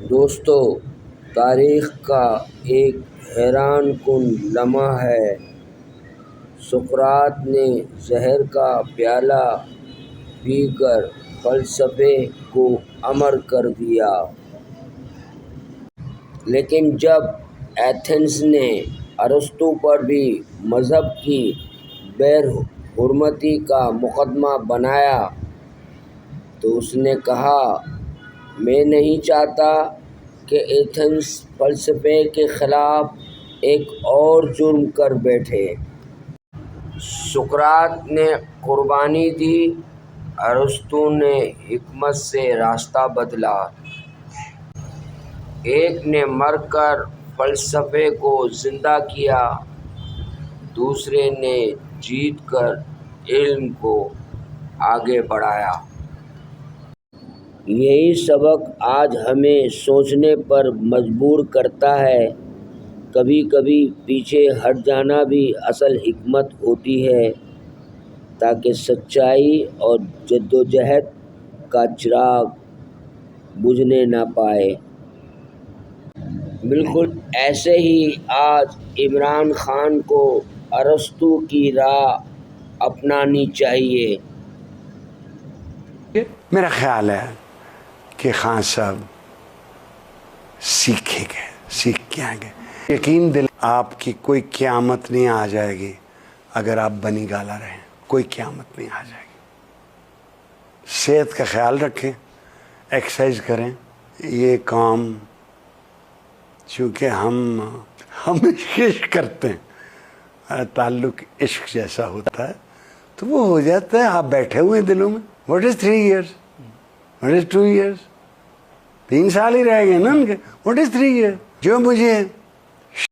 دوستو، تاریخ کا ایک حیران کن لمحہ ہے۔ سقراط نے زہر کا پیالہ پی کر فلسفے کو امر کر دیا، لیکن جب ایتھنز نے ارسطو پر بھی مذہب کی غیر حرمتی کا مقدمہ بنایا تو اس نے کہا، میں نہیں چاہتا کہ ایتھنز فلسفے کے خلاف ایک اور جرم کر بیٹھے۔ سقراط نے قربانی دی، ارسطو نے حکمت سے راستہ بدلا۔ ایک نے مر کر فلسفے کو زندہ کیا، دوسرے نے جیت کر علم کو آگے بڑھایا۔ یہی سبق آج ہمیں سوچنے پر مجبور کرتا ہے۔ کبھی کبھی پیچھے ہٹ جانا بھی اصل حکمت ہوتی ہے، تاکہ سچائی اور جدوجہد کا چراغ بجھنے نہ پائے۔ بالکل ایسے ہی آج عمران خان کو ارسطو کی راہ اپنانی چاہیے۔ میرا خیال ہے کہ خان صاحب سیکھیں گے، سیکھ کے آئیں گے۔ یقین دل آپ کی کوئی قیامت نہیں آ جائے گی اگر آپ بنی گالا رہیں، کوئی قیامت نہیں آ جائے گی۔ صحت کا خیال رکھیں، ایکسرسائز کریں۔ یہ کام چونکہ ہم عشق کرتے ہیں، تعلق عشق جیسا ہوتا ہے تو وہ ہو جاتا ہے۔ آپ بیٹھے ہوئے ہیں دلوں میں۔ What is 3 years? What is 2 years? 3 سال ہی رہ گئے نا ان کے۔ What is 3 years? جو مجھے